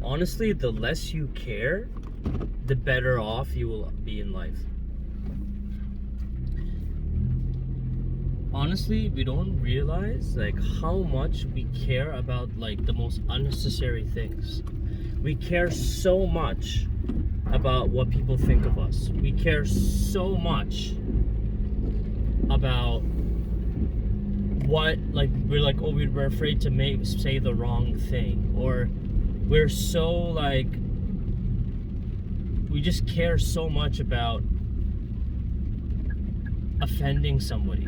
honestly, the less you care, the better off you will be in life. Honestly, we don't realize like how much we care about like the most unnecessary things. We care so much about what people think of us. We care so much about what, like, we're like, oh, we're afraid to say the wrong thing, or we're so like, we just care so much about offending somebody.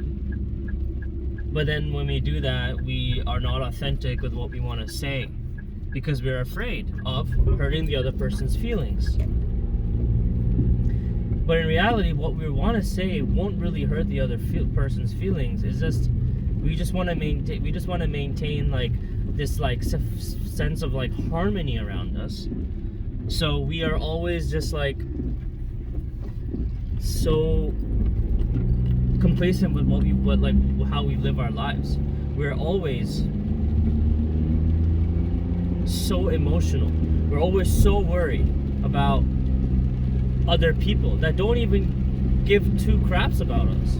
But then when we do that, we are not authentic with what we want to say because we're afraid of hurting the other person's feelings. But in reality, what we want to say won't really hurt the other person's feelings. It's just we just want to maintain like this like sense of like harmony around us. So we are always just like so complacent with how we live our lives. We're always so emotional. We're always so worried about other people that don't even give two craps about us.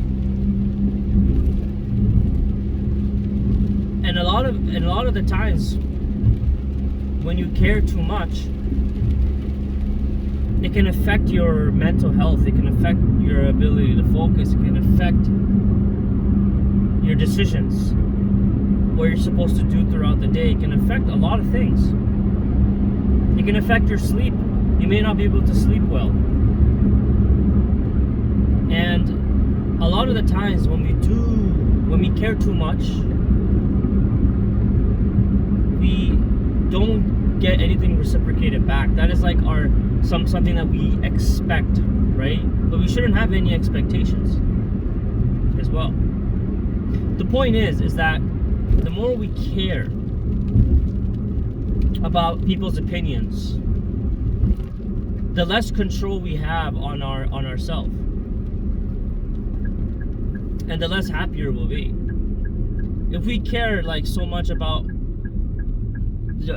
And a lot of the times when you care too much, it can affect your mental health. It can affect your ability to focus. It can affect your decisions, what you're supposed to do throughout the day. It can affect a lot of things. It can affect your sleep. You may not be able to sleep well. And a lot of the times when we care too much, we don't get anything reciprocated back. That is like something that we expect, right? But we shouldn't have any expectations as well. The point is that the more we care about people's opinions, the less control we have on ourselves, and the less happier we'll be. If we care like so much about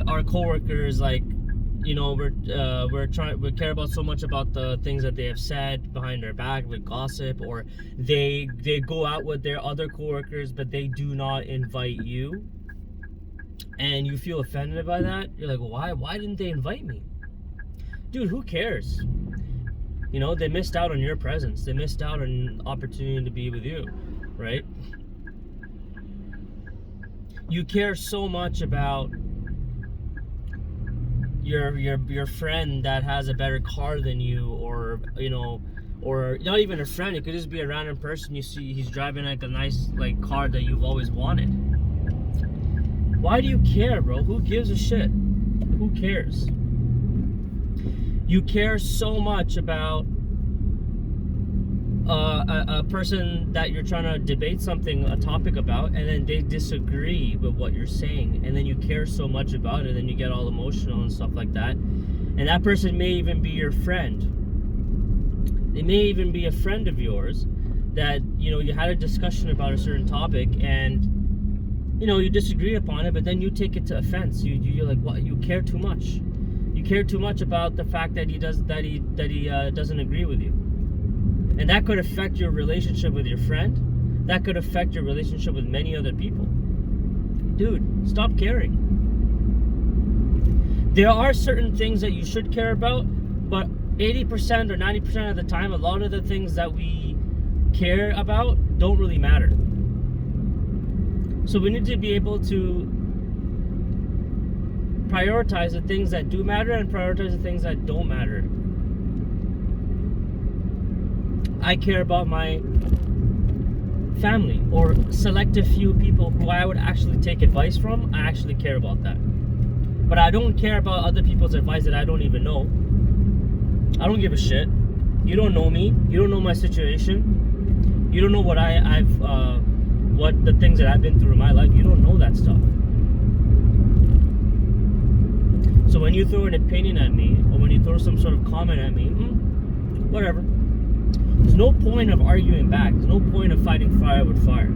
our coworkers, like, you know, we care about so much about the things that they have said behind our back, like gossip, or they go out with their other coworkers but they do not invite you, and you feel offended by that. You're like, why didn't they invite me? Dude, who cares? You know, they missed out on your presence. They missed out on an opportunity to be with you, right? You care so much about your friend that has a better car than you, or, you know, or not even a friend. It could just be a random person you see, he's driving like a nice like car that you've always wanted. Why do you care, bro? Who gives a shit? Who cares? You care so much about a person that you're trying to debate a topic about, and then they disagree with what you're saying, and then you care so much about it, and then you get all emotional and stuff like that. And that person may even be your friend. They may even be a friend of yours that, you know, you had a discussion about a certain topic, and, you know, you disagree upon it, but then you take it to offense. You're like, what? You care too much. You care too much about the fact that he doesn't agree with you. And that could affect your relationship with your friend. That could affect your relationship with many other people. Dude, stop caring. There are certain things that you should care about, but 80% or 90% of the time, a lot of the things that we care about don't really matter. So we need to be able to prioritize the things that do matter and prioritize the things that don't matter. I care about my family, or selective few people who I would actually take advice from. I actually care about that. But I don't care about other people's advice that I don't even know. I don't give a shit. You don't know me. You don't know my situation. You don't know what what the things that I've been through in my life. You don't know that stuff. So when you throw an opinion at me, or when you throw some sort of comment at me, whatever. There's no point of arguing back. There's no point of fighting fire with fire.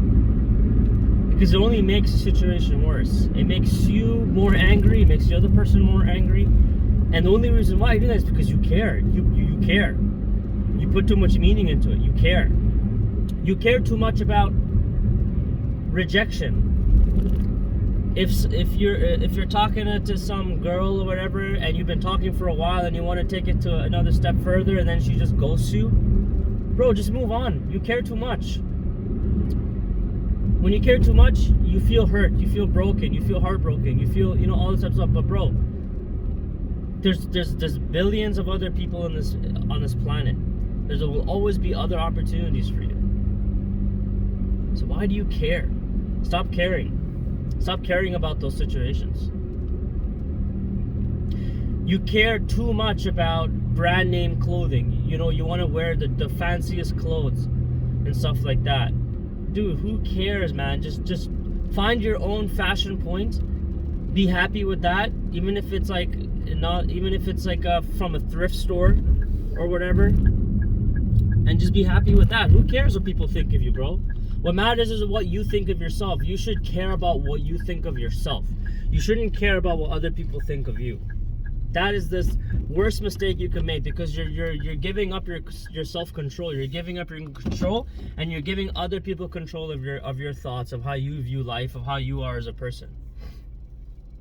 because it only makes the situation worse. It makes you more angry. It makes the other person more angry. And the only reason why you do that is because you care. You care. You put too much meaning into it. You care. You care too much about rejection. If you're talking to some girl or whatever, and you've been talking for a while, and you want to take it to another step further, and then she just ghosts you, bro, just move on. You care too much. When you care too much, you feel hurt, you feel broken, you feel heartbroken, you feel, all this type of stuff. But bro, there's billions of other people on this planet. There will always be other opportunities for you. So why do you care? Stop caring. Stop caring about those situations. You care too much about brand name clothing. You want to wear the fanciest clothes and stuff like that. Dude, who cares, man? Just find your own fashion point. Be happy with that, even if it's like from a thrift store or whatever. And just be happy with that. Who cares what people think of you, bro? What matters is what you think of yourself. You should care about what you think of yourself. You shouldn't care about what other people think of you. That is the worst mistake you can make, because you're giving up your self-control. You're giving up your control, and you're giving other people control of your thoughts, of how you view life, of how you are as a person.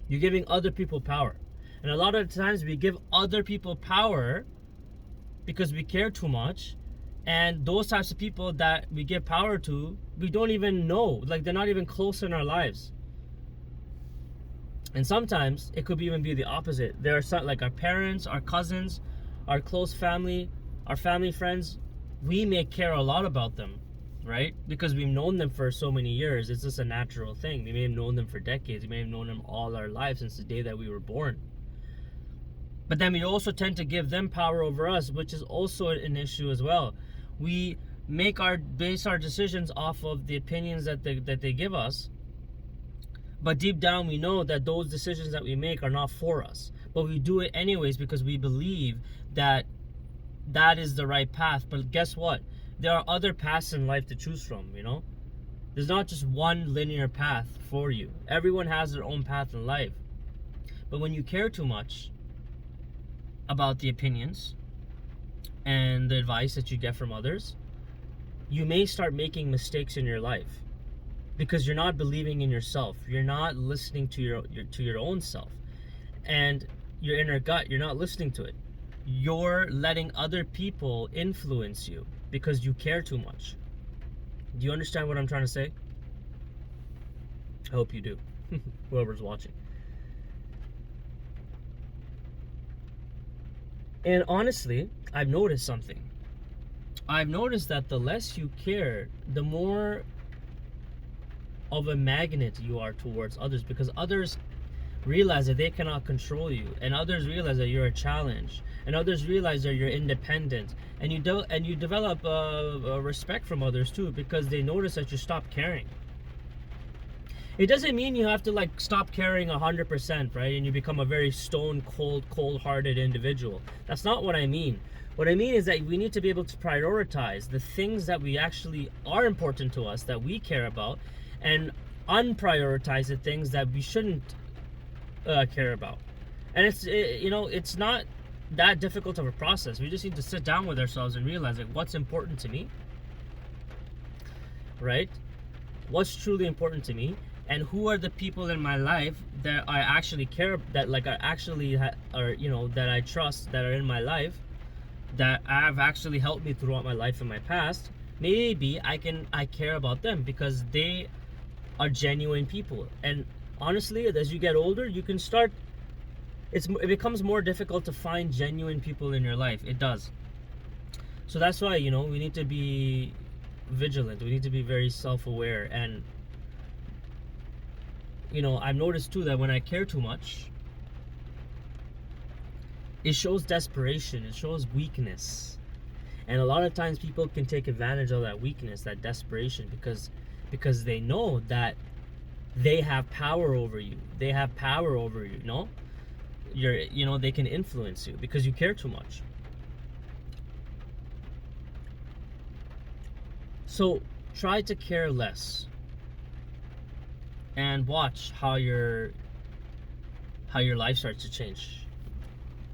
You're giving other people power. And a lot of times we give other people power because we care too much. And those types of people that we give power to, we don't even know. Like, they're not even close in our lives. And sometimes it could even be the opposite. There are some, like our parents, our cousins, our close family, our family friends. We may care a lot about them, right? Because we've known them for so many years. It's just a natural thing. We may have known them for decades. We may have known them all our lives since the day that we were born. But then we also tend to give them power over us, which is also an issue as well. We base our decisions off of the opinions that they give us. But deep down, we know that those decisions that we make are not for us. But we do it anyways because we believe that is the right path. But guess what? There are other paths in life to choose from, There's not just one linear path for you. Everyone has their own path in life. But when you care too much about the opinions and the advice that you get from others, you may start making mistakes in your life. Because you're not believing in yourself. You're not listening to your own self. And your inner gut, you're not listening to it. You're letting other people influence you because you care too much. Do you understand what I'm trying to say? I hope you do. Whoever's watching. And honestly, I've noticed something. I've noticed that the less you care, the more of a magnet you are towards others, because others realize that they cannot control you, and others realize that you're a challenge, and others realize that you're independent, and you develop a respect from others too, because they notice that you stop caring. It doesn't mean you have to stop caring 100%, right? And you become a very stone cold, cold-hearted individual. That's not what I mean. What I mean is that we need to be able to prioritize the things that we actually are important to us, that we care about, and unprioritize the things that we shouldn't care about. And it's not that difficult of a process. We just need to sit down with ourselves and realize what's important to me, right? What's truly important to me, and who are the people in my life that I actually care, that that I trust, that are in my life, that have actually helped me throughout my life in my past. Maybe I care about them because they are genuine people. And honestly, as you get older, you can start, it becomes more difficult to find genuine people in your life. It does. So that's why, we need to be vigilant. We need to be very self-aware. And I've noticed too that when I care too much, it shows desperation, it shows weakness. And a lot of times people can take advantage of that weakness, that desperation, because they know that they have power over you. They have power over you, they can influence you because you care too much. So try to care less. and watch how your life starts to change.